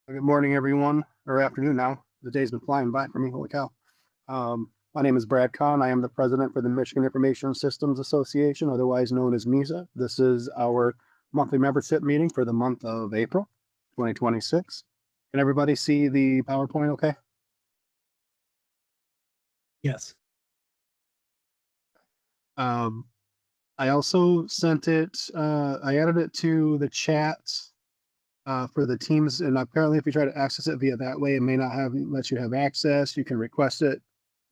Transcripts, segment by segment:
Good morning, everyone, or afternoon now. The day's been flying by for me. Holy cow. My name is Brad Kahn. I am the president for the Michigan Information Systems Association, otherwise known as MISA. This is our monthly membership meeting for the month of April 2026. Can everybody see the PowerPoint okay? Yes. Um, I also sent it, I added it to the chat for the teams. And apparently, if you try to access it via that way, it may not have let you have access. You can request it.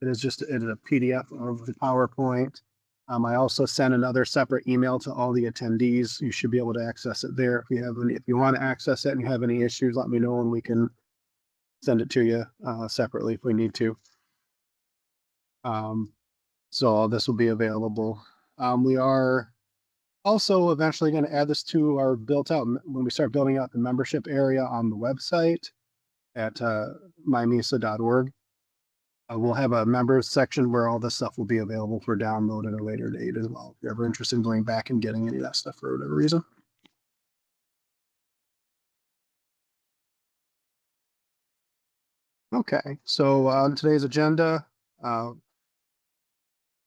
It is a PDF of the PowerPoint. I also sent another separate email to all the attendees. You should be able to access it there. If you want to access it and you have any issues, let me know and we can send it to you separately if we need to. Um, so this will be available. We are also eventually going to add this to our when we start building out the membership area on the website at mymisa.org. We'll have a members section where all this stuff will be available for download at a later date as well. If you're ever interested in going back and getting any of that stuff for whatever reason. Okay, so on today's agenda, uh,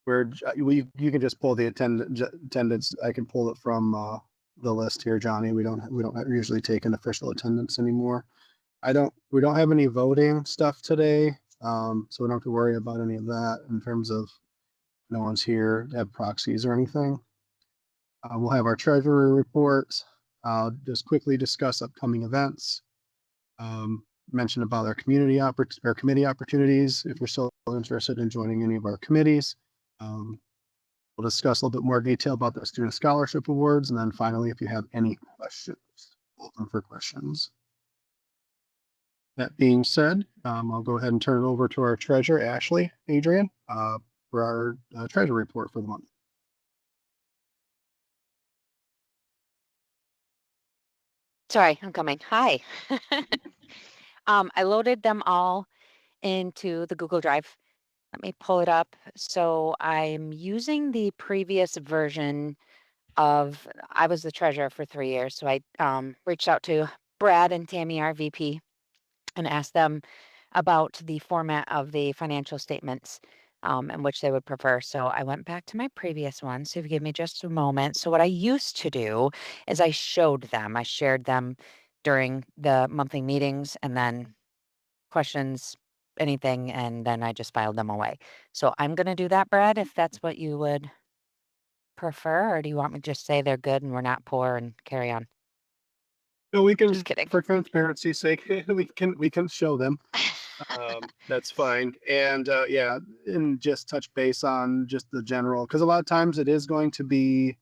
you can just pull the attendance. I can pull it from the list here, Johnny. We don't usually take an official attendance anymore. We don't have any voting stuff today, so we don't have to worry about any of that in terms of no one's here to have proxies or anything. We'll have our treasury report. I'll just quickly discuss upcoming events. Mention about our committee opportunities if you're still interested in joining any of our committees. We'll discuss a little bit more detail about the student scholarship awards, and then finally, if you have any questions, open for questions. That being said, I'll go ahead and turn it over to our treasurer, Ashley Adrian, for our treasury report for the month. Sorry, I'm coming. Hi. I loaded them all into the Google Drive. Let me pull it up. So I'm using the previous version I was the treasurer for 3 years. So I reached out to Brad and Tammy, our VP, and asked them about the format of the financial statements and which they would prefer. So I went back to my previous one. So if you give me just a moment. So what I used to do is I shared them during the monthly meetings and then questions, anything, and then I just filed them away. So I'm going to do that, Brad, if that's what you would prefer, or do you want me to just say they're good and we're not poor and carry on? No, we can, Just kidding. for transparency's sake, we can show them. That's fine. And yeah, and just touch base on just the general, because a lot of times it is going to be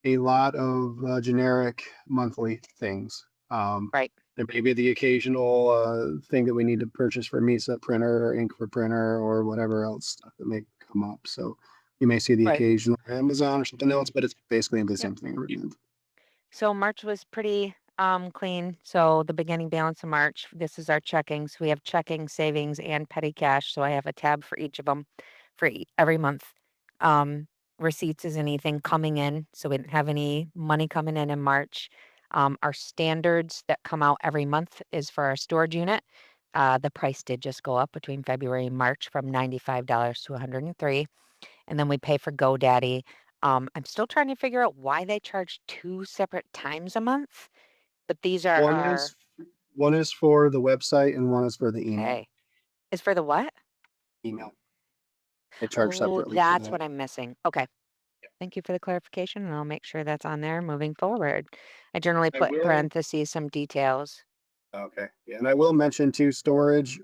a lot of generic monthly things. Right. There may be the occasional thing that we need to purchase for MISA printer or ink for printer or whatever else stuff that may come up. So you may see the Right. occasional Amazon or something else, but it's basically the Yep. same thing every month. So March was pretty clean. So the beginning balance of March, this is our checkings. We have checking, savings, and petty cash. So I have a tab for each of them for every month. Um, Receipts is anything coming in. So we didn't have any money coming in March. Our standards that come out every month is for our storage unit. The price did just go up between February and March from $95 to $103. And then we pay for GoDaddy. I'm still trying to figure out why they charge 2 separate times a month, but these are One our is one is for the website and one is for the email. okay. Is for the what? Email. They charge Oh, separately for that's that. what I'm missing. Okay. Thank you for the clarification, and I'll make sure that's on there moving forward. I generally I put in will. parentheses some details. Okay. Yeah, and I will mention too, storage.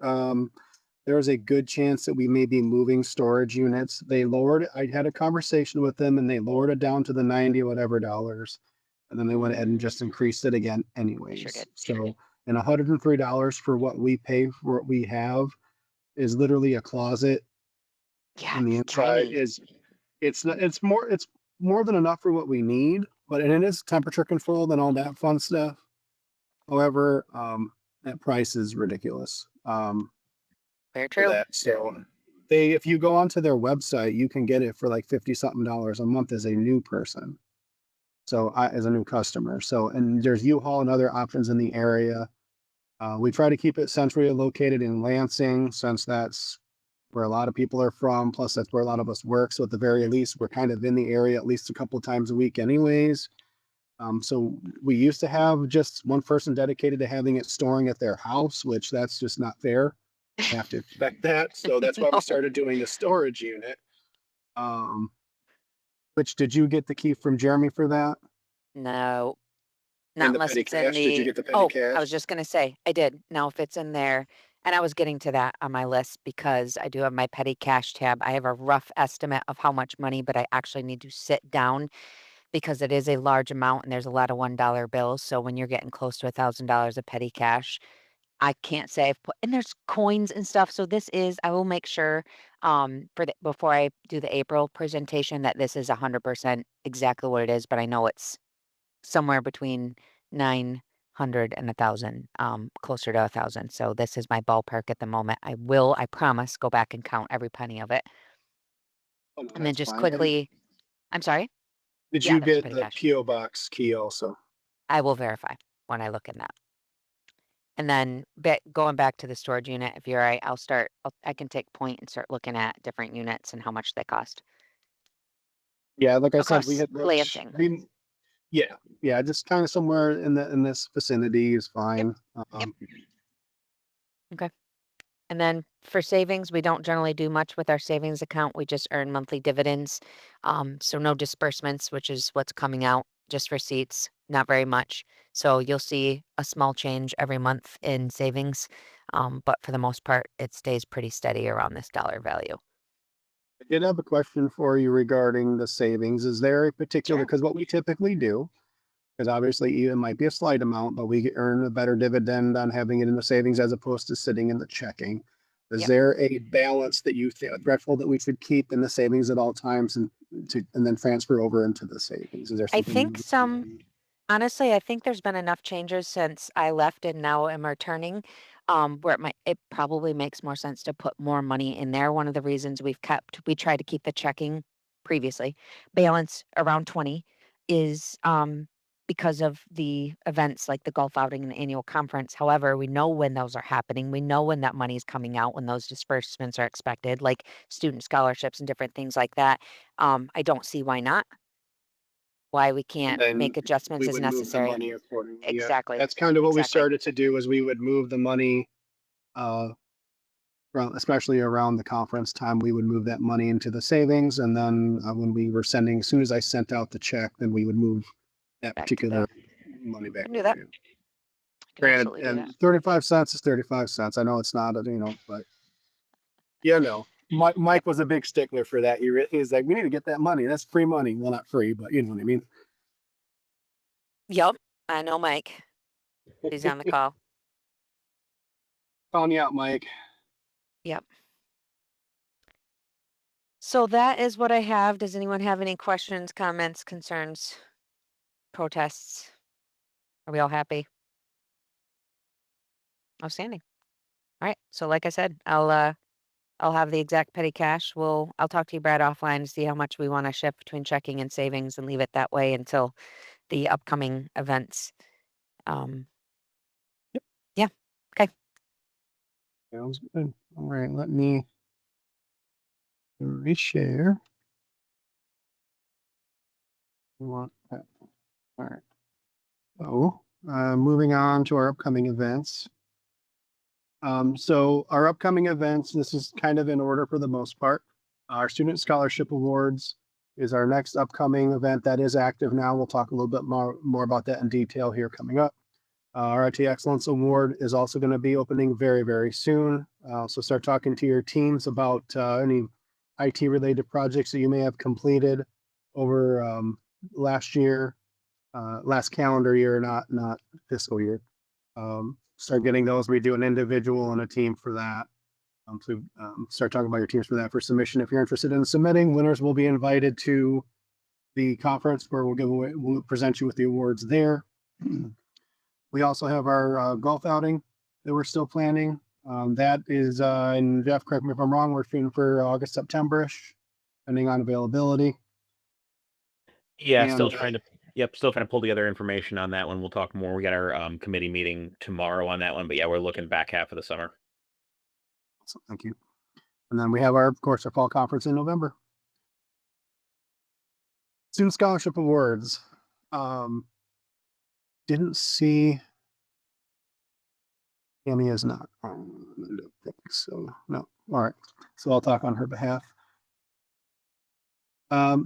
There is a good chance that we may be moving storage units. They lowered. I had a conversation with them, and they lowered it down to the 90 whatever dollars, and then they went ahead and just increased it again, I sure anyways. did. So, and $103 for what we pay for what we have is literally a closet, Yeah, and the it's inside tiny. is it's more than enough for what we need, but and it is temperature controlled and all that fun stuff. However, that price is ridiculous Very for true. that. So if you go onto their website, you can get it for like 50 something dollars a month as a new person. So as a new customer. So, and there's U-Haul and other options in the area. We try to keep it centrally located in Lansing since that's where a lot of people are from. Plus, that's where a lot of us work. So at the very least, we're kind of in the area at least a couple of times a week, anyways. So we used to have just one person dedicated to having it storing at their house, which that's just not fair. I have to expect that. So that's why we No, started doing the storage unit. Um, which did you get the key from Jeremy for that? no, And not the unless petty it's in cash? Did you the. get the petty Oh, I was cash? just gonna say I did. Now, if it's in there, and I was getting to that on my list because I do have my petty cash tab. I have a rough estimate of how much money, but I actually need to sit down because it is a large amount and there's a lot of $1 bills. So when you're getting close to $1,000 of petty cash, I can't say I've put, and there's coins and stuff. So this is, I will make sure for the, before I do the April presentation that this is 100% exactly what it is, but I know it's somewhere between 900 and 1,000, closer to 1,000. So this is my ballpark at the moment. I promise, go back and count every penny of it. Oh, no, And then that's just fine. And quickly, I'm sorry. did Yeah, you that was get petty the cash. PO box key also? I will verify when I look in that. And then going back to the storage unit, if you're right, I can take point and start looking at different units and how much they cost Yeah, like I said, we across had looked. Lansing. Yeah, yeah, just kind of somewhere in this vicinity is Yep. fine. Yep. Okay. And then for savings, we don't generally do much with our savings account. We just earn monthly dividends. So no disbursements, which is what's coming out, just receipts, not very much. So you'll see a small change every month in savings. But for the most part, it stays pretty steady around this dollar value. I did have a question for you regarding the savings. Is there a particular, Sure. because what we typically do, because obviously it might be a slight amount, but we earn a better dividend on having it in the savings as opposed to sitting in the checking. Is Yep. there a balance that you think, a threshold that we should keep in the savings at all times and then transfer over into the savings? Is there I something think you recommend? honestly, I think there's been enough changes since I left and now am returning, where it probably makes more sense to put more money in there. One of the reasons we tried to keep the checking previously balance around 20 is because of the events like the golf outing and the annual conference. However, we know when those are happening. We know when that money is coming out, when those disbursements are expected, like student scholarships and different things like that. I don't see why not. Why we And can't then make adjustments we as would move the necessary. money accordingly. Yeah, Exactly, that's kind of what we exactly. started to do. Is we would move the money, uh, especially around the conference time, we would move that money into the savings, and then when we were sending, as soon as I sent out the check, then we would move that Back to particular the money I back can do over. that. Yeah. I can Granted, absolutely do that. and 35 cents is 35 cents. I know it's not, but yeah, no. Mike Yep. was a big stickler for that. He's like, we need to get that money. That's free money. Well, not free, but you know what I mean. Yep. I know Mike. He's on the call. Calling you out, Mike. Yep. So that is what I have. Does anyone have any questions, comments, concerns, protests? Are we all happy? Outstanding. All right. So like I said, I'll have the exact petty cash. I'll talk to you, Brad, offline to see how much we want to shift between checking and savings and leave it that way until the upcoming events. Um, Yep. yeah. Okay. Sounds good. All right, let me reshare. We want that. All right. So, moving on to our upcoming events. So our upcoming events, this is kind of in order for the most part. Our Student Scholarship Awards is our next upcoming event that is active now. We'll talk a little bit more about that in detail here coming up. Our IT Excellence Award is also going to be opening very, very soon. So start talking to your teams about any IT related projects that you may have completed over last year, last calendar year, not fiscal year. Start getting those. We do an individual and a team for that. Start talking about your teams for that for submission. If you're interested in submitting, winners will be invited to the conference where we'll present you with the awards there. We also have our golf outing that we're still planning. That is, and Jeff, correct me if I'm wrong, we're shooting for August, September-ish, depending on availability. Yeah, still And trying to Yep, still trying to pull together information on that one. We'll talk more. We got our committee meeting tomorrow on that one, but yeah, we're looking back half of the summer. So thank you. And then we have of course, our fall conference in November. Student scholarship awards. Didn't see. Amy is not. I don't think so. No. All right. So I'll talk on her behalf.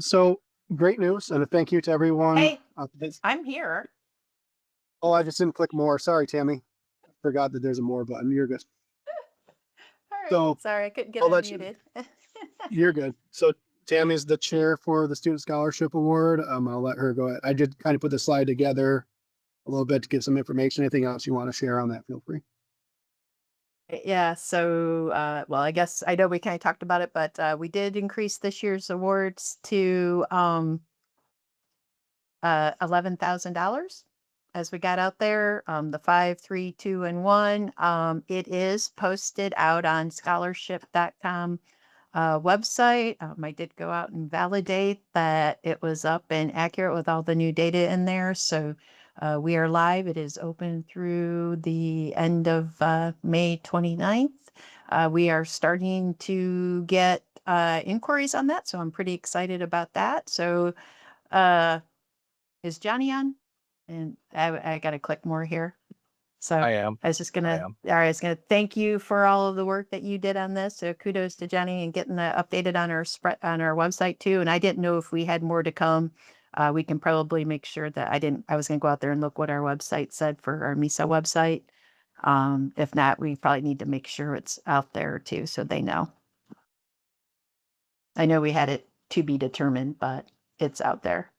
So great news and a thank you to everyone. Hey, I'm here. Oh, I just didn't click more. Sorry, Tammy. Forgot that there's a more button. You're good. All right. So Sorry, I couldn't get I'll let you. unmuted. You're good. So Tammy's the chair for the Student Scholarship Award. I'll let her go ahead. I did kind of put the slide together a little bit to give some information. Anything else you want to share on that, feel free. Yeah, so well, I guess I know we kind of talked about it, but we did increase this year's awards to $11,000 as we got out there. The 5, 3, 2, and 1. It is posted out on scholarship.com website. I did go out and validate that it was up and accurate with all the new data in there. So we are live. It is open through the end of May 29th. We are starting to get inquiries on that. So I'm pretty excited about that. So is Johnny on? And I got to click more here. So I am. I was just gonna, am. all right, I was gonna thank you for all of the work that you did on this. So kudos to Jenny and getting that updated on our spread on our website too. And I didn't know if we had more to come. We can probably make sure that I was gonna go out there and look what our website said for our MISA website. If not, we probably need to make sure it's out there too, so they know. I know we had it to be determined, but it's out there.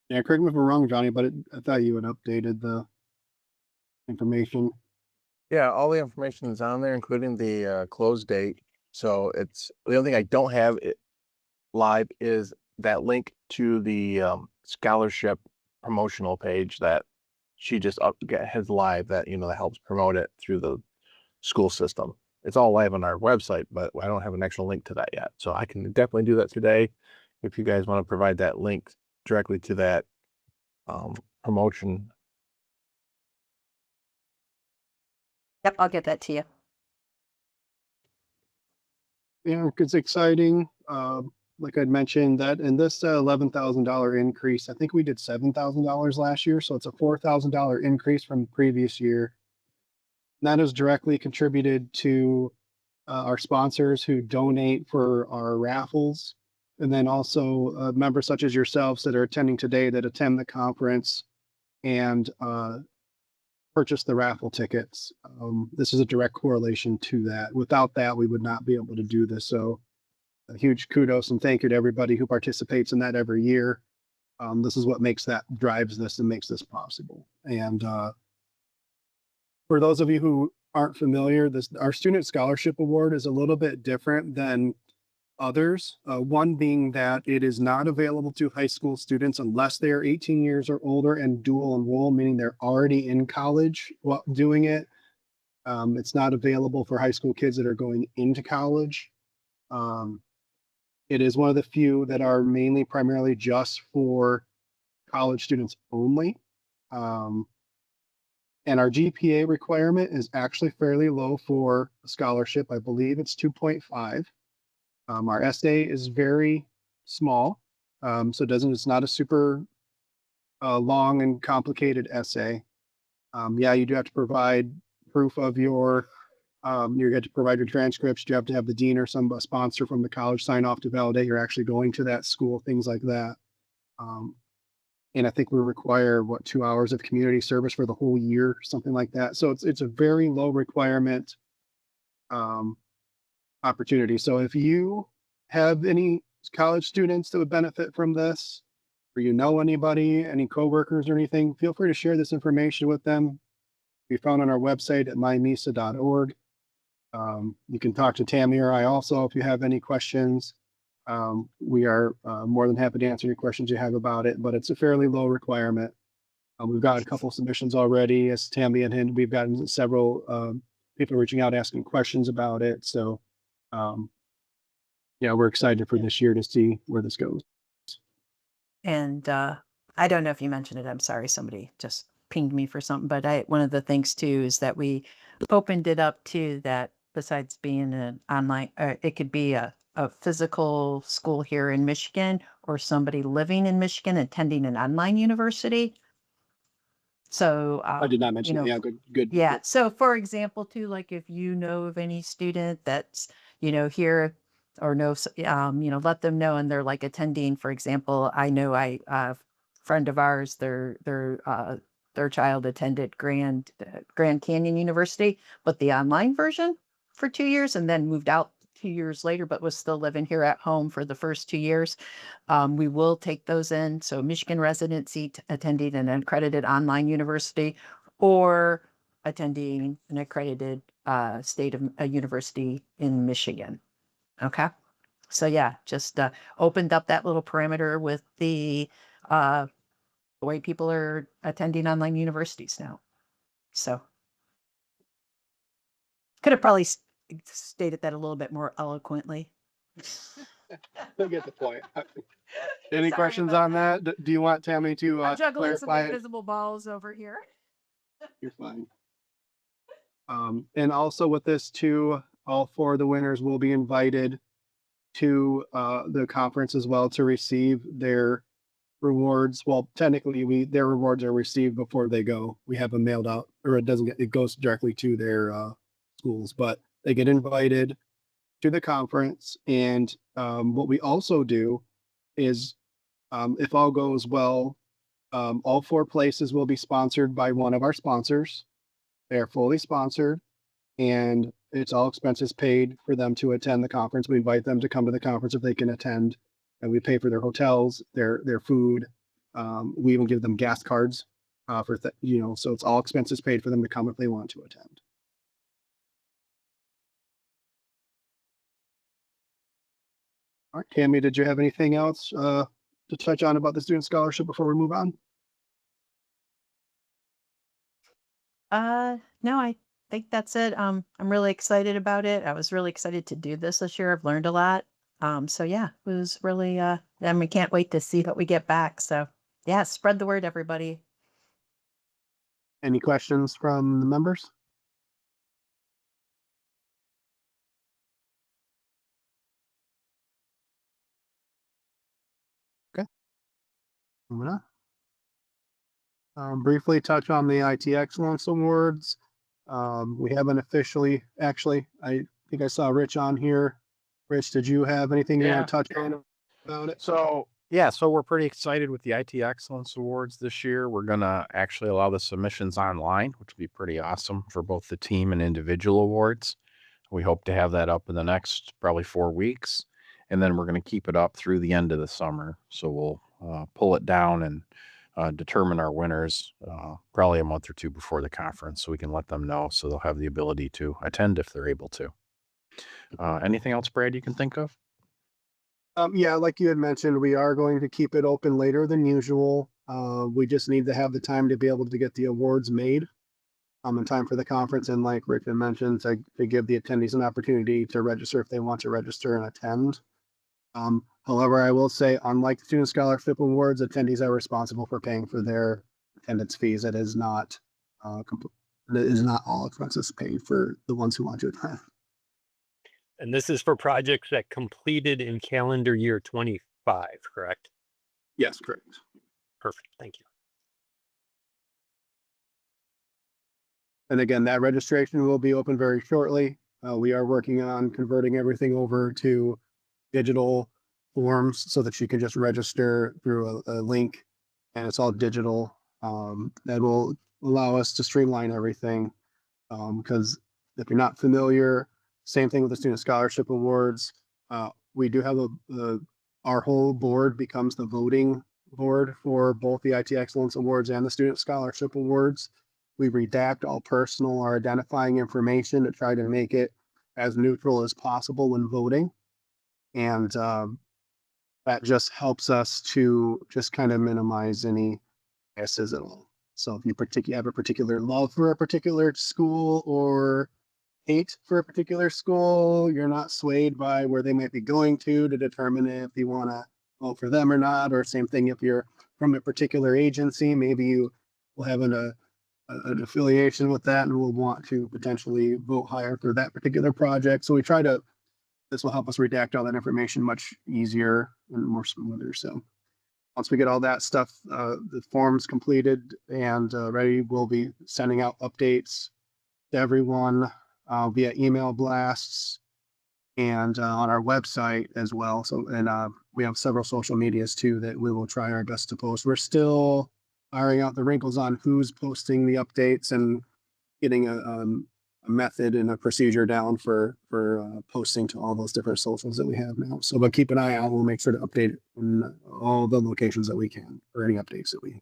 Yeah, correct me if I'm wrong, Johnny, but I thought you had updated the information. Yeah, all the information is on there, including the close date. So it's the only thing I don't have live is that link to the scholarship promotional page that she just has live that that helps promote it through the school system. It's all live on our website, but I don't have an actual link to that yet. So I can definitely do that today if you guys want to provide that link directly to that promotion. Yep, I'll get that to you. Yeah, it's exciting. Like I'd mentioned that in this $11,000 increase, I think we did $7,000 last year. So it's a $4,000 increase from the previous year. And that is directly contributed to our sponsors who donate for our raffles. And then also members such as yourselves that are attending today that attend the conference and purchase the raffle tickets. This is a direct correlation to that. Without that, we would not be able to do this. So a huge kudos and thank you to everybody who participates in that every year. This is what drives this and makes this possible. And for those of you who aren't familiar, our Student Scholarship Award is a little bit different than others. One being that it is not available to high school students unless they are 18 years or older and dual enroll, meaning they're already in college while doing it. It's not available for high school kids that are going into college. It is one of the few that are primarily just for college students only. And our GPA requirement is actually fairly low for a scholarship. I believe it's 2.5. Our essay is very small. So it's not a super long and complicated essay. Yeah, you do have to provide proof of you have to provide your transcripts. You have to have the dean or a sponsor from the college sign off to validate you're actually going to that school, things like that. And I think we require 2 hours of community service for the whole year, something like that. So it's a very low requirement opportunity. So if you have any college students that would benefit from this, or anybody, any coworkers or anything, feel free to share this information with them. Be found on our website at mymisa.org. You can talk to Tammy or I also if you have any questions. We are more than happy to answer any questions you have about it, but it's a fairly low requirement. We've got a couple submissions already, as Tammy and him. We've gotten several people reaching out asking questions about it. So, yeah, we're excited for this year to see where this goes. And I don't know if you mentioned it. I'm sorry, somebody just pinged me for something. But one of the things too is that we opened it up to that. Besides being an online, it could be a physical school here in Michigan, or somebody living in Michigan attending an online university. So I did not mention you that. know, Yeah, good. yeah. So for example, too, like if you know of any student that's, here or know, let them know, and they're like attending, for example, I know friend of ours, their child attended Grand Canyon University, but the online version for 2 years, and then moved out 2 years later, but was still living here at home for the first 2 years. We will take those in. So Michigan residency, attending an accredited online university, or attending an accredited state of a university in Michigan. Okay. So yeah, just opened up that little parameter with the way people are attending online universities now. So could have probably stated that a little bit more eloquently. You'll get the point. Any Sorry questions about on that? Do you want Tammy to I'm juggling some clarify it? invisible balls over here. You're fine. And also with this too, all four of the winners will be invited to the conference as well to receive their rewards. Well, technically their rewards are received before they go. We have them mailed out, or it goes directly to their schools, but they get invited to the conference. And what we also do is, if all goes well, all four places will be sponsored by one of our sponsors. They're fully sponsored, and it's all expenses paid for them to attend the conference. We invite them to come to the conference if they can attend, and we pay for their hotels, their food. We even give them gas cards so it's all expenses paid for them to come if they want to attend. All right, Tammy, did you have anything else to touch on about the student scholarship before we move on? No, I think that's it. I'm really excited about it. I was really excited to do this year. I've learned a lot. So yeah, it was really, and we can't wait to see what we get back. So yeah, spread the word, everybody. Any questions from the members? Okay. Moving on. Briefly touch on the IT Excellence Awards. We haven't officially, actually, I think I saw Rich on here. Rich, did you have anything you want to touch on about it? So we're pretty excited with the IT Excellence Awards this year. We're gonna actually allow the submissions online, which would be pretty awesome for both the team and individual awards. We hope to have that up in the next probably 4 weeks, and then we're gonna keep it up through the end of the summer. So we'll pull it down and determine our winners probably a month or two before the conference, so we can let them know, so they'll have the ability to attend if they're able to. Anything else, Brad, you can think of? Yeah, like you had mentioned, we are going to keep it open later than usual. We just need to have the time to be able to get the awards made in time for the conference. And like Rich had mentioned, to give the attendees an opportunity to register if they want to register and attend. However, I will say, unlike the Student Scholarship Awards, attendees are responsible for paying for their attendance fees. It is not it is not all expenses paid for the ones who want to attend. And this is for projects that completed in calendar year 25, correct? Yes, correct. Perfect. Thank you. And again, that registration will be open very shortly. We are working on converting everything over to digital forms so that you can just register through a link, and it's all digital. That will allow us to streamline everything. Because if you're not familiar, same thing with the Student Scholarship Awards. We do have our whole board becomes the voting board for both the IT Excellence Awards and the Student Scholarship Awards. We redact all personal or identifying information to try to make it as neutral as possible when voting. And that just helps us to just kind of minimize any biases at all. So if you have a particular love for a particular school or hate for a particular school, you're not swayed by where they might be going to determine if you want to vote for them or not, or same thing if you're from a particular agency, maybe you will have an affiliation with that and will want to potentially vote higher for that particular project. So we try to, this will help us redact all that information much easier and more smoother. So once we get all that stuff, the forms completed and ready, we'll be sending out updates to everyone via email blasts and on our website as well. So, and we have several social medias too that we will try our best to post. We're still ironing out the wrinkles on who's posting the updates and getting a method and a procedure down for posting to all those different socials that we have now. So, but keep an eye out. We'll make sure to update in all the locations that we can or any updates that we have.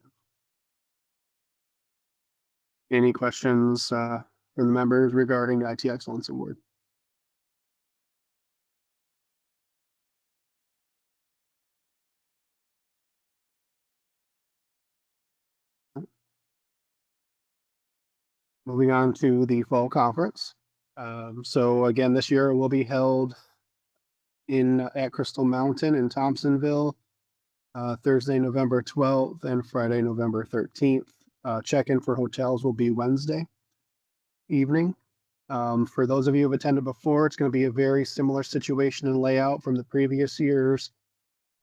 Any questions from the members regarding the IT Excellence Award? Moving on to the fall conference. So again, this year it will be held at Crystal Mountain in Thompsonville, Thursday, November 12th and Friday, November 13th. Check-in for hotels will be Wednesday evening. For those of you who have attended before, it's going to be a very similar situation and layout from the previous years.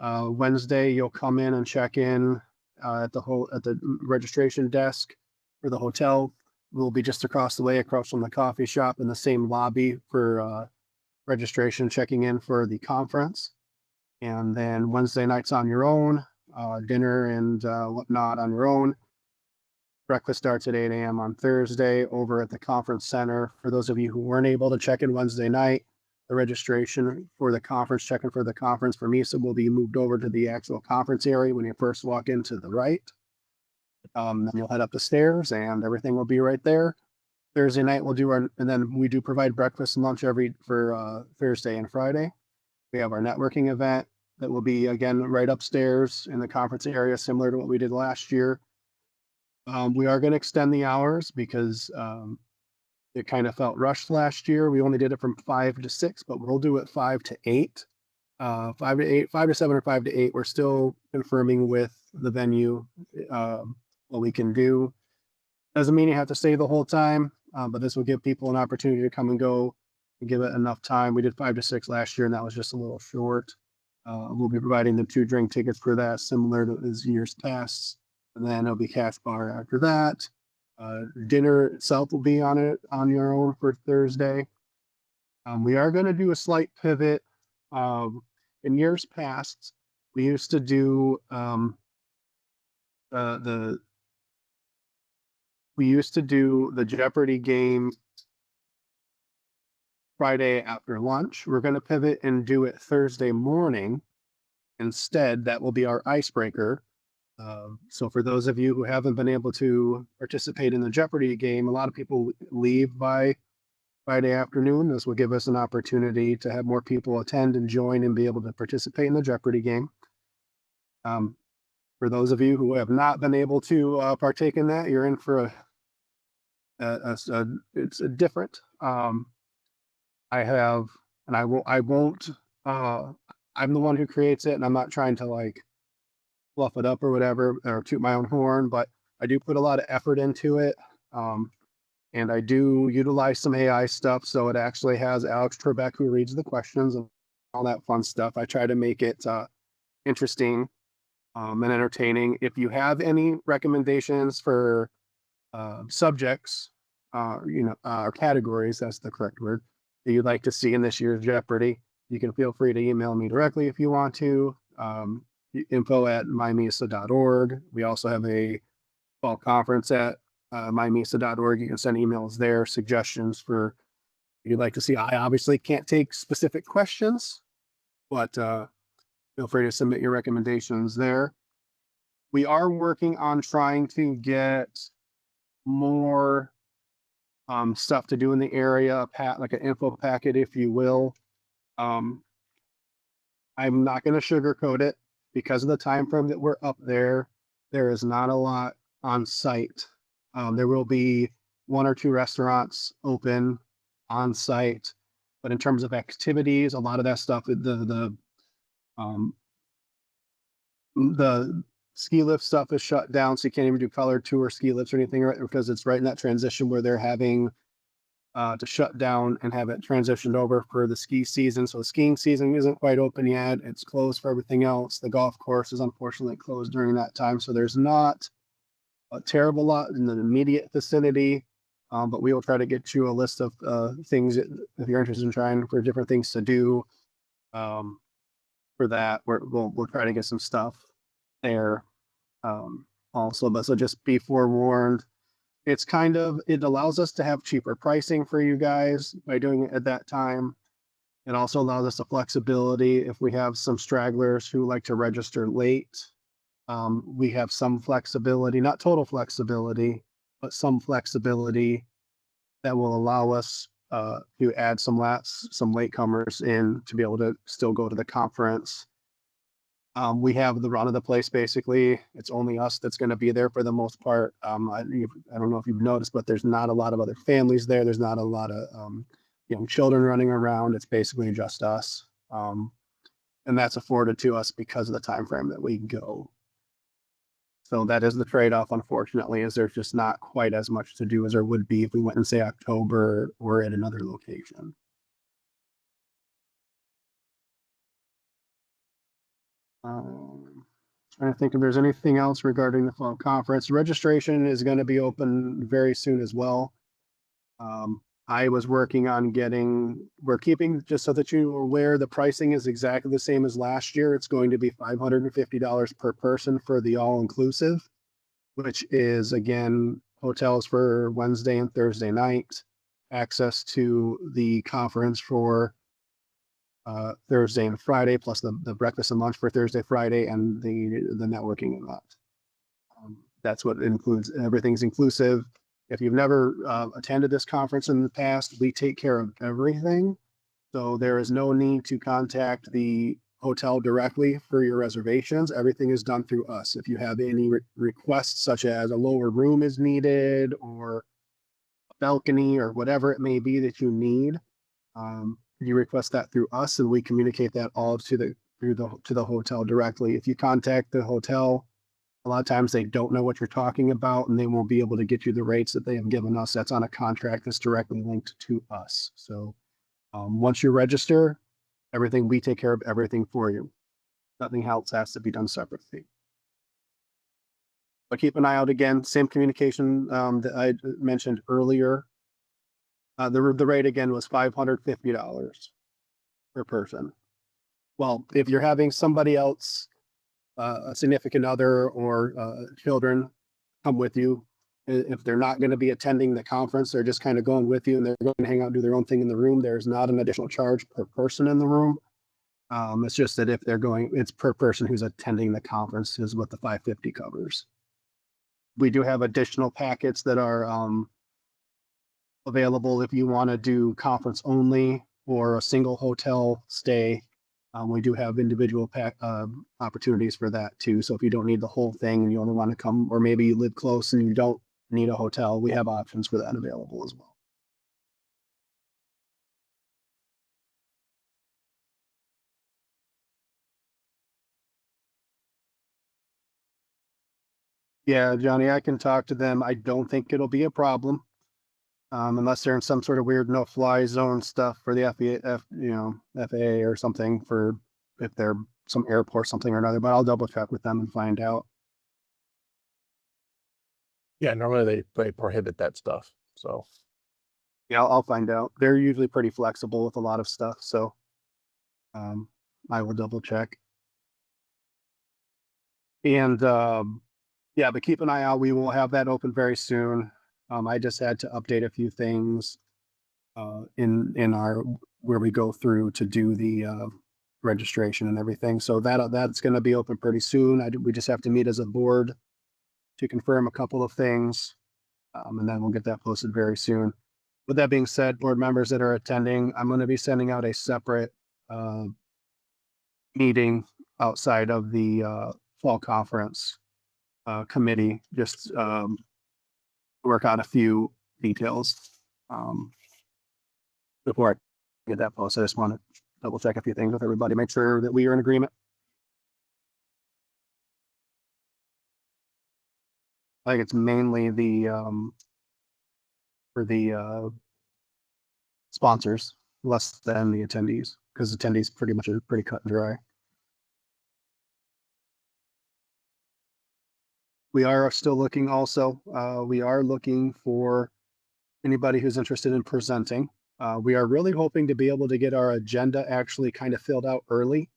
Wednesday, you'll come in and check in at the registration desk for the hotel. We'll be just across the way, across from the coffee shop in the same lobby for registration, checking in for the conference. And then Wednesday night's on your own, dinner and whatnot on your own. Breakfast starts at 8 a.m. on Thursday over at the conference center. For those of you who weren't able to check in Wednesday night, the registration for the conference, check-in for the conference for MISA will be moved over to the actual conference area when you first walk in to the right. Then you'll head up the stairs and everything will be right there. Thursday night we'll do and then we do provide breakfast and lunch for Thursday and Friday. We have our networking event that will be again right upstairs in the conference area, similar to what we did last year. We are going to extend the hours because it kind of felt rushed last year. We only did it from 5 to 6, but we'll do it 5 to 8. 5 to 8, 5 to 7 or 5 to 8. We're still confirming with the venue what we can do. Doesn't mean you have to stay the whole time, but this will give people an opportunity to come and go and give it enough time. We did 5 to 6 last year and that was just a little short. We'll be providing the 2 drink tickets for that, similar to as years past. And then it'll be cash bar after that. Dinner itself will be on your own for Thursday. We are going to do a slight pivot. In years past, we used to do the Jeopardy game Friday after lunch. We're going to pivot and do it Thursday morning instead. That will be our icebreaker. So for those of you who haven't been able to participate in the Jeopardy game, a lot of people leave by Friday afternoon. This will give us an opportunity to have more people attend and join and be able to participate in the Jeopardy game. For those of you who have not been able to partake in that, you're in for it's a different. I'm the one who creates it, and I'm not trying to like fluff it up or whatever, or toot my own horn, but I do put a lot of effort into it. And I do utilize some AI stuff. So it actually has Alex Trebek who reads the questions and all that fun stuff. I try to make it interesting and entertaining. If you have any recommendations for subjects, or categories, that's the correct word, that you'd like to see in this year's Jeopardy, you can feel free to email me directly if you want to. info@mymisa.org. We also have a fall conference at mymisa.org. You can send emails there, suggestions for you'd like to see. I obviously can't take specific questions, but feel free to submit your recommendations there. We are working on trying to get more stuff to do in the area, like an info packet, if you will. I'm not going to sugarcoat it. Because of the time frame that we're up there, there is not a lot on site. There will be 1 or 2 restaurants open on site, but in terms of activities, a lot of that stuff, the The ski lift stuff is shut down, so you can't even do colored tour ski lifts or anything, right? Because it's right in that transition where they're having to shut down and have it transitioned over for the ski season. So the skiing season isn't quite open yet. It's closed for everything else. The golf course is unfortunately closed during that time. So there's not a terrible lot in the immediate vicinity. But we will try to get you a list of things if you're interested in trying for different things to do. For that, we'll try to get some stuff there also. But so just be forewarned. It's it allows us to have cheaper pricing for you guys by doing it at that time. It also allows us the flexibility if we have some stragglers who like to register late. We have some flexibility, not total flexibility, but some flexibility that will allow us to add some latecomers in to be able to still go to the conference. We have the run of the place. Basically, it's only us that's going to be there for the most part. I don't know if you've noticed, but there's not a lot of other families there. There's not a lot of young children running around. It's basically just us, and that's afforded to us because of the time frame that we go. So that is the trade-off, unfortunately, is there's just not quite as much to do as there would be if we went in, say, October or at another location. Trying to think if there's anything else regarding the fall conference. Registration is going to be open very soon as well. I was working on we're keeping, just so that you are aware, the pricing is exactly the same as last year. It's going to be $550 per person for the all-inclusive, which is, again, hotels for Wednesday and Thursday night, access to the conference for Thursday and Friday, plus the breakfast and lunch for Thursday, Friday, and the networking event. That's what it includes. Everything's inclusive. If you've never attended this conference in the past, we take care of everything. So there is no need to contact the hotel directly for your reservations. Everything is done through us. If you have any requests, such as a lower room is needed or a balcony or whatever it may be that you need, you request that through us, and we communicate that all to the hotel directly. If you contact the hotel, a lot of times they don't know what you're talking about, and they won't be able to get you the rates that they have given us. That's on a contract that's directly linked to us. So once you register, we take care of everything for you. Nothing else has to be done separately. But keep an eye out again. Same communication that I mentioned earlier. The rate again was $550 per person. Well, if you're having somebody else, a significant other or children come with you, if they're not going to be attending the conference, they're just kind of going with you and they're going to hang out and do their own thing in the room, there's not an additional charge per person in the room. It's just that if they're going, it's per person who's attending the conference is what the $550 covers. We do have additional packets that are available if you want to do conference only or a single hotel stay. We do have individual opportunities for that too. So if you don't need the whole thing and you only want to come, or maybe you live close and you don't need a hotel, we have options for that available as well. Yeah, Johnny, I can talk to them. I don't think it'll be a problem. Unless they're in some sort of weird no-fly zone stuff for the FAA or something, for if they're some airport something or another. But I'll double check with them and find out. Yeah, normally they prohibit that stuff. So Yeah, I'll find out. They're usually pretty flexible with a lot of stuff, so I will double check. And yeah, but keep an eye out. We will have that open very soon. I just had to update a few things in our where we go through to do the registration and everything. So that's going to be open pretty soon. We just have to meet as a board to confirm a couple of things, and then we'll get that posted very soon. With that being said, board members that are attending, I'm going to be sending out a separate meeting outside of the fall conference committee, just work out a few details before I get that posted. I just want to double check a few things with everybody, make sure that we are in agreement. I think it's mainly the for the sponsors, less than the attendees, because attendees pretty much are pretty cut and dry. We are still looking also, we are looking for anybody who's interested in presenting. We are really hoping to be able to get our agenda actually kind of filled out early,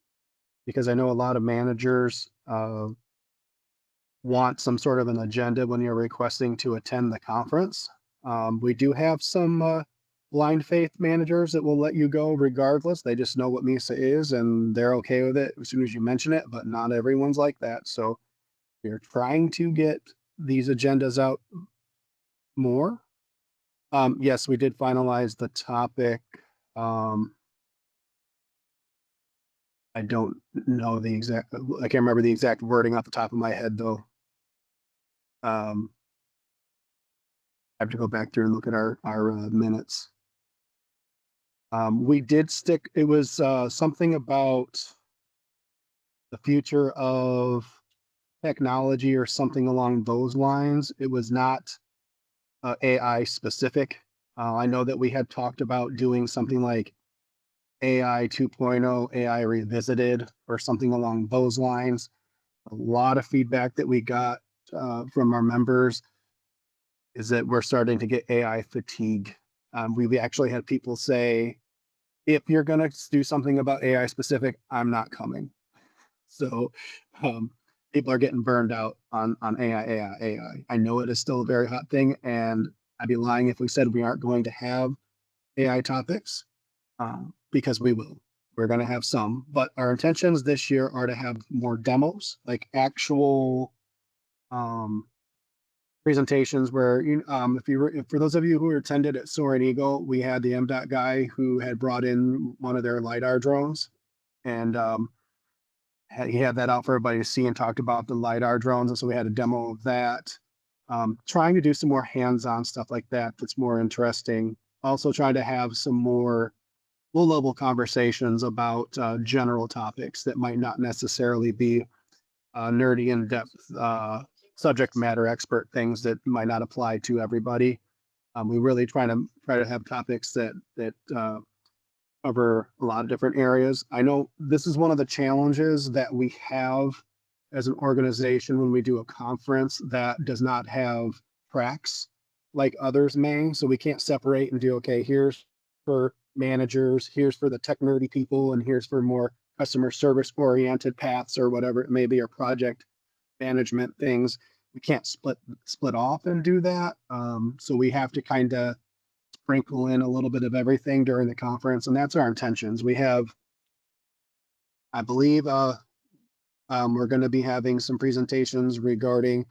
because I know a lot of managers want some sort of an agenda when you're requesting to attend the conference. We do have some blind faith managers that will let you go regardless. They just know what MISA is and they're okay with it as soon as you mention it, but not everyone's like that. So we're trying to get these agendas out more. Yes, we did finalize the topic. I don't know the exact, I can't remember the exact wording off the top of my head though. I have to go back through and look at our minutes. We did stick, it was something about the future of technology or something along those lines. It was not AI specific. I know that we had talked about doing something like AI 2.0, AI revisited, or something along those lines. A lot of feedback that we got from our members is that we're starting to get AI fatigue. We actually had people say, if you're going to do something about AI specific, I'm not coming. So people are getting burned out on AI. I know it is still a very hot thing, and I'd be lying if we said we aren't going to have AI topics, because we will. We're going to have some, but our intentions this year are to have more demos, like actual presentations where if for those of you who attended at Soaring Eagle, we had the MDOT guy who had brought in one of their LiDAR drones, and he had that out for everybody to see and talked about the LiDAR drones. And so we had a demo of that. Trying to do some more hands-on stuff like that that's more interesting. Also trying to have some more low-level conversations about general topics that might not necessarily be nerdy, in-depth subject matter expert things that might not apply to everybody. We really try to have topics that cover a lot of different areas. I know this is one of the challenges that we have as an organization when we do a conference that does not have tracks like others may. So we can't separate and do, okay, here's for managers, here's for the tech nerdy people, and here's for more customer service oriented paths or whatever it may be, or project management things. We can't split off and do that. So we have to kind of sprinkle in a little bit of everything during the conference, and that's our intentions. We have, I believe, we're going to be having some presentations regarding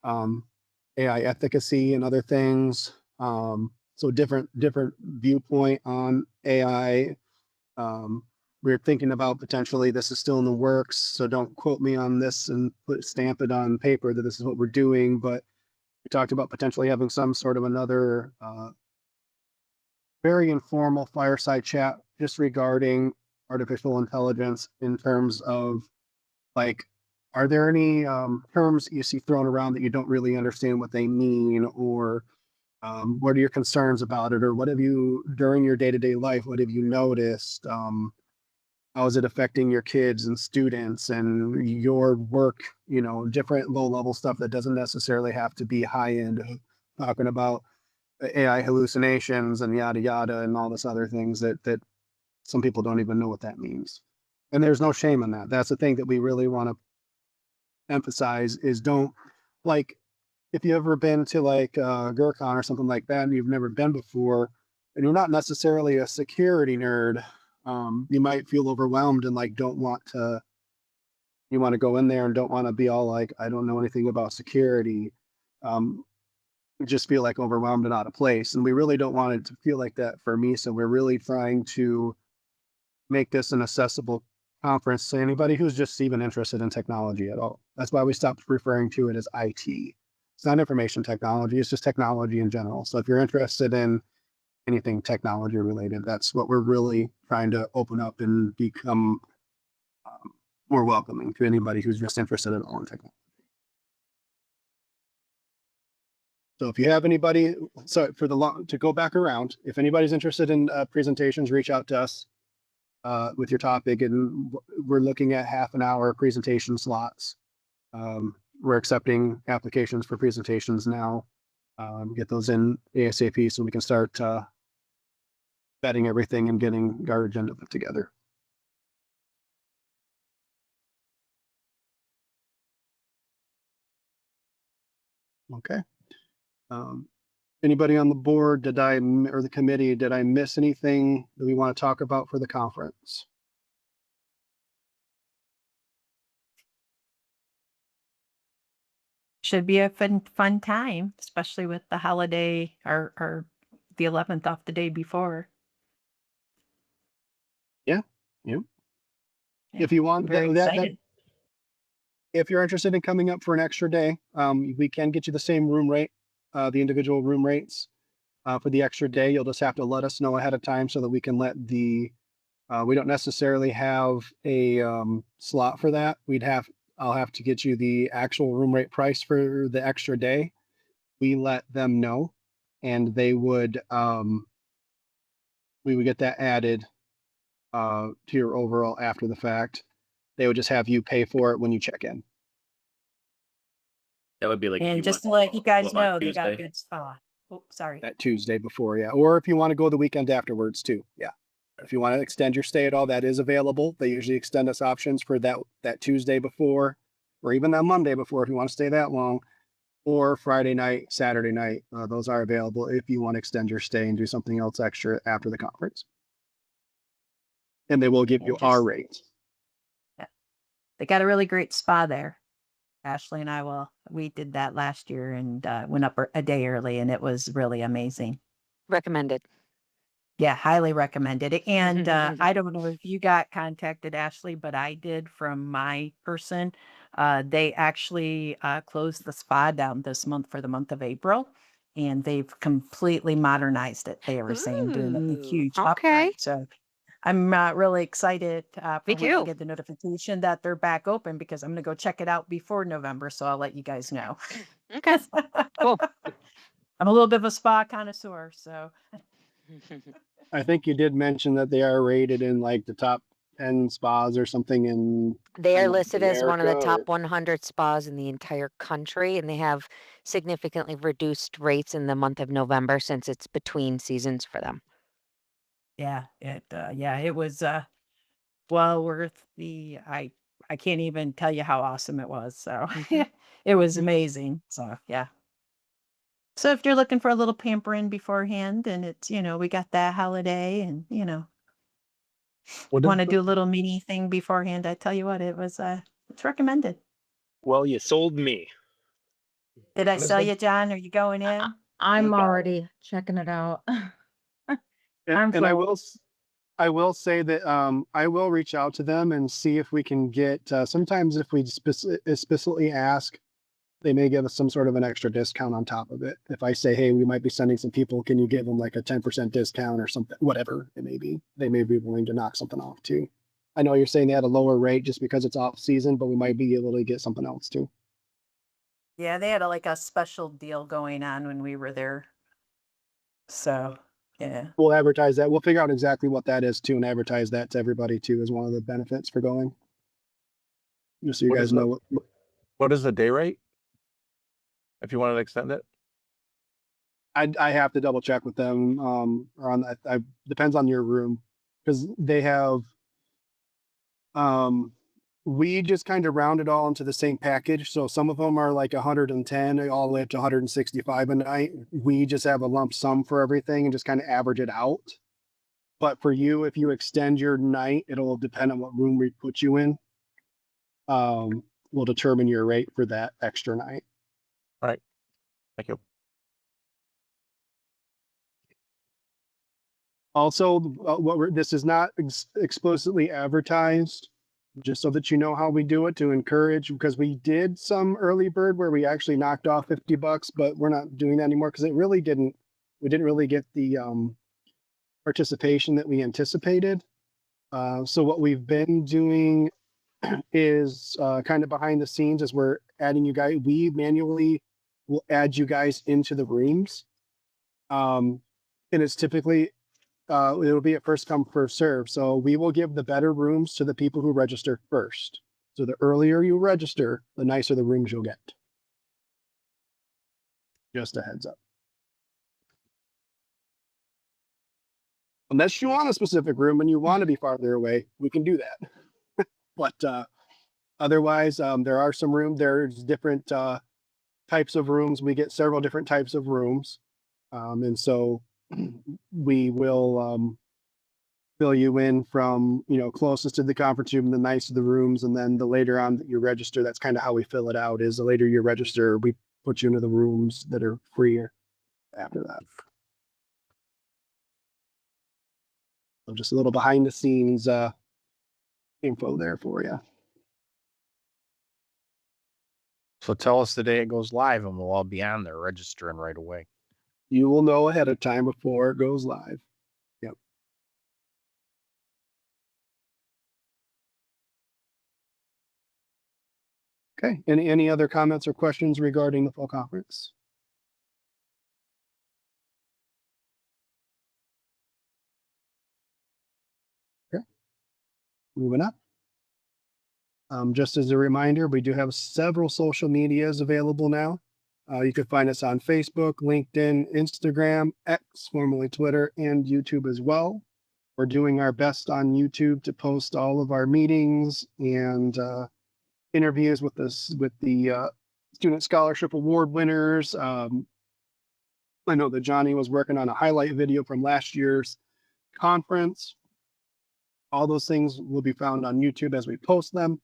AI efficacy and other things. So different viewpoint on AI. We're thinking about potentially, this is still in the works, so don't quote me on this and stamp it on paper that this is what we're doing. But we talked about potentially having some sort of another very informal fireside chat just regarding artificial intelligence, in terms of, like, are there any terms you see thrown around that you don't really understand what they mean, or what are your concerns about it, or what have you, during your day-to-day life, what have you noticed? How is it affecting your kids and students and your work? Different low-level stuff that doesn't necessarily have to be high-end, talking about AI hallucinations and yada yada and all this other things that some people don't even know what that means. And there's no shame in that. That's the thing that we really want to emphasize is, don't, like, if you've ever been to like Gurkon or something like that and you've never been before and you're not necessarily a security nerd, you might feel overwhelmed and like you want to go in there and don't want to be all like, I don't know anything about security. Just feel like overwhelmed and out of place. And we really don't want it to feel like that for me. So we're really trying to make this an accessible conference to anybody who's just even interested in technology at all. That's why we stopped referring to it as IT. It's not information technology, it's just technology in general. So if you're interested in anything technology related, that's what we're really trying to open up and become more welcoming to anybody who's just interested at all in technology. So if you have anybody, so for the long, to go back around, if anybody's interested in presentations, reach out to us with your topic, and we're looking at half an hour presentation slots. We're accepting applications for presentations now. Get those in ASAP so we can start vetting everything and getting our agenda put together. Okay. Anybody on the board, or the committee, did I miss anything that we want to talk about for the conference? Should be a fun time, especially with the holiday or the 11th off the day before. Yeah. Yeah, If you want very excited. if you're interested in coming up for an extra day, we can get you the same room rate, the individual room rates for the extra day. You'll just have to let us know ahead of time so that we can let we don't necessarily have a slot for that. I'll have to get you the actual room rate price for the extra day. We let them know, and they would we would get that added to your overall after the fact. They would just have you pay for it when you check in. That would be like, if And you just to want- let you guys what, on know, they got a Tuesday? good spot. Oh, sorry. That Tuesday before, yeah. Or if you want to go the weekend afterwards too, yeah. If you want to extend your stay at all, that is available. They usually extend us options for that Tuesday before, or even that Monday before if you want to stay that long, or Friday night, Saturday night. Those are available if you want to extend your stay and do something else extra after the conference. And they will give And you our just- rate. They got a really great spa there. Ashley and we did that last year and went up a day early, and it was really amazing. Recommended. Yeah, highly recommended it. And I don't know if you got contacted, Ashley, but I did from my person. They actually closed the spa down this month for the month of April, and they've completely modernized it. They were saying doing a Ooh, huge okay. upgrade. So I'm really excited for Me when I too. get the notification that they're back open, because I'm going to go check it out before November. So I'll let you guys know. Okay. Cool. I'm a little bit of a spa connoisseur, so. I think you did mention that they are rated in like the top 10 spas or something in They are North listed as one of the America, top 100 spas in the entire country, and they have significantly reduced rates in the month of November since it's between seasons for them. Yeah, it was well worth I can't even tell you how awesome it was. So it was amazing. So yeah. So if you're looking for a little pampering beforehand, and it's, we got that holiday, and What want to is do a little mini thing beforehand, I tell you what, it's recommended. Well, you sold me. Did I What is sell the- you, John? Are you going in? I'm Okay. already checking it out. I'm And I sold. I will say that I will reach out to them and see if we can get sometimes if we explicitly ask, they may give us some sort of an extra discount on top of it. If I say, hey, we might be sending some people, can you give them like a 10% discount or something, whatever it may be, they may be willing to knock something off too. I know you're saying they had a lower rate just because it's off season, but we might be able to get something else too. Yeah, they had a special deal going on when we were there. So yeah. We'll advertise that. We'll figure out exactly what that is too and advertise that to everybody too as one of the benefits for going. Just so you What guys is the- know What is the day rate? If you wanted to extend it? I have to double check with them or on that. I depends on your room because they have we just kind of round it all into the same package. So some of them are like 110 all the way up to 165 a night. We just have a lump sum for everything and just kind of average it out. But for you, if you extend your night, it'll depend on what room we put you in. Will determine your rate for that extra night. Thank you. Also, this is not explicitly advertised, just so that you know how we do it to encourage, because we did some early bird where we actually knocked off $50, but we're not doing that anymore because we didn't really get the participation that we anticipated. So what we've been doing is kind of behind the scenes as we're adding you guys. We manually we'll add you guys into the rooms. And it's typically, it'll be a first come, first serve. So we will give the better rooms to the people who register first. So the earlier you register, the nicer the rooms you'll get. Just a heads up. Unless you want a specific room and you want to be farther away, we can do that. But otherwise, there are some there's different types of rooms. We get several different types of rooms. And so we will fill you in from, closest to the conference room, the nicer the rooms. And then the later on that you register, that's kind of how we fill it out, is the later you register, we put you into the rooms that are freer after that. So just a little behind the scenes info there for you. So tell us the day it goes live and we'll all be on there registering right away. You will know ahead of time before it goes live. Yep. Okay. Any other comments or questions regarding the fall conference? Okay. Moving up. Just as a reminder, we do have several social medias available now. You can find us on Facebook, LinkedIn, Instagram, X, formerly Twitter, and YouTube as well. We're doing our best on YouTube to post all of our meetings and interviews with the Student Scholarship Award winners. I know that Johnny was working on a highlight video from last year's conference. All those things will be found on YouTube as we post them.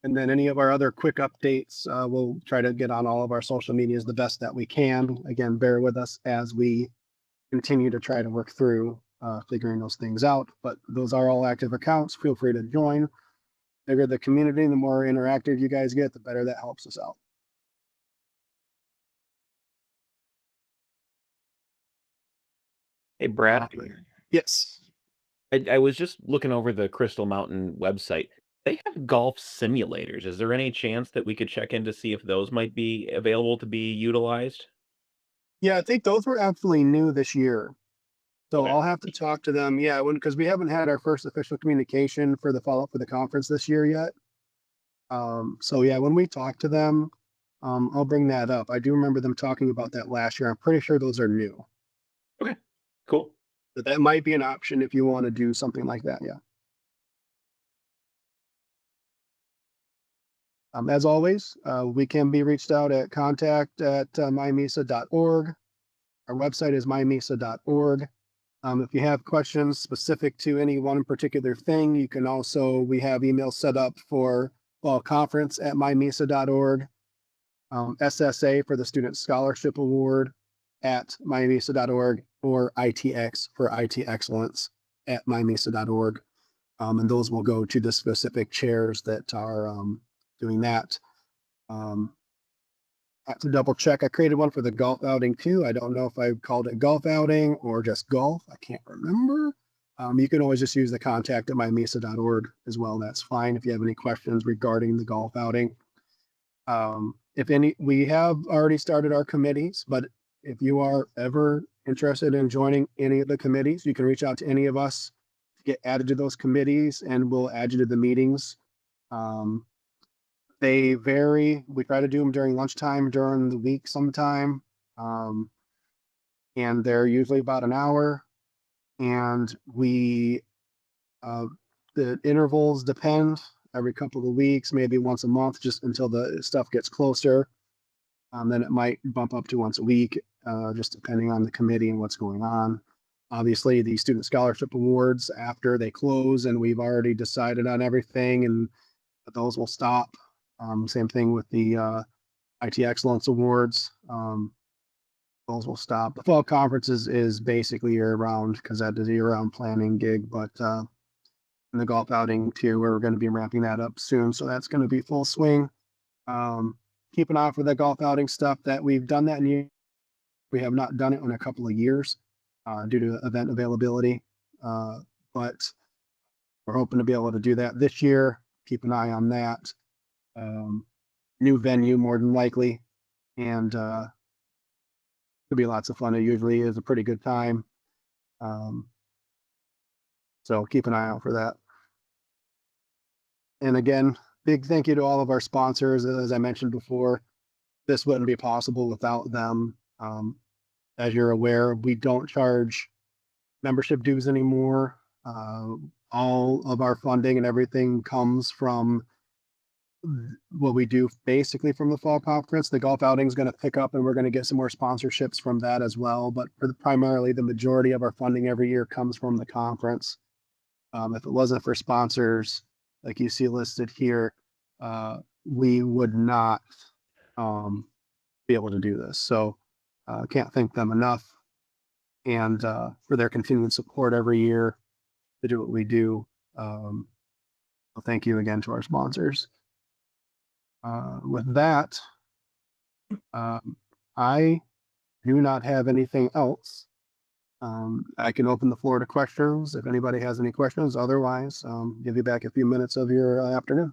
And then any of our other quick updates, we'll try to get on all of our social medias the best that we can. Again, bear with us as we continue to try to work through figuring those things out. But those are all active accounts. Feel free to join. The bigger the community, the more interactive you guys get, the better that helps us out. Hey, Brad. Yes. I was just looking over the Crystal Mountain website. They have golf simulators. Is there any chance that we could check in to see if those might be available to be utilized? Yeah, I think those were actually new this year. So Okay. I'll have to talk to them. Yeah, because we haven't had our first official communication for the follow-up for the conference this year yet. So yeah, when we talk to them, I'll bring that up. I do remember them talking about that last year. I'm pretty sure those are new. Okay, cool. But that might be an option if you want to do something like that. Yeah. As always, we can be reached out at contact@mymisa.org. Our website is mymisa.org. If you have questions specific to any one particular thing, you can also, we have emails set up for fall conference at mymisa.org, SSA for the Student Scholarship Award at mymisa.org, or ITX for IT Excellence at mymisa.org. And those will go to the specific chairs that are doing that. I have to double check. I created one for the golf outing too. I don't know if I called it golf outing or just golf. I can't remember. You can always just use the contact at mymisa.org as well. That's fine if you have any questions regarding the golf outing. We have already started our committees, but if you are ever interested in joining any of the committees, you can reach out to any of us to get added to those committees, and we'll add you to the meetings. They vary. We try to do them during lunchtime, during the week sometime. And they're usually about an hour. And the intervals depend every couple of weeks, maybe once a month, just until the stuff gets closer. Then it might bump up to once a week, just depending on the committee and what's going on. Obviously, the Student Scholarship Awards, after they close and we've already decided on everything, and those will stop. Same thing with the IT Excellence Awards. Those will stop. The fall conference is basically year-round because that is a year-round planning gig, but and the golf outing too, we're going to be ramping that up soon, so that's going to be full swing. Keep an eye out for the golf outing stuff. That we've done that we have not done it in a couple of years due to event availability, but we're hoping to be able to do that this year. Keep an eye on that. New venue, more than likely. and could be lots of fun. It usually is a pretty good time. So keep an eye out for that. And again, big thank you to all of our sponsors. As I mentioned before, this wouldn't be possible without them. As you're aware, we don't charge membership dues anymore. All of our funding and everything comes from what we do basically from the fall conference. The golf outing is going to pick up and we're going to get some more sponsorships from that as well. But primarily the majority of our funding every year comes from the conference. If it wasn't for sponsors, like you see listed here, we would not be able to do this. So can't thank them enough. And for their continued support every year to do what we do. Well, thank you again to our sponsors. With that, I do not have anything else. I can open the floor to questions if anybody has any questions. Otherwise, give you back a few minutes of your afternoon.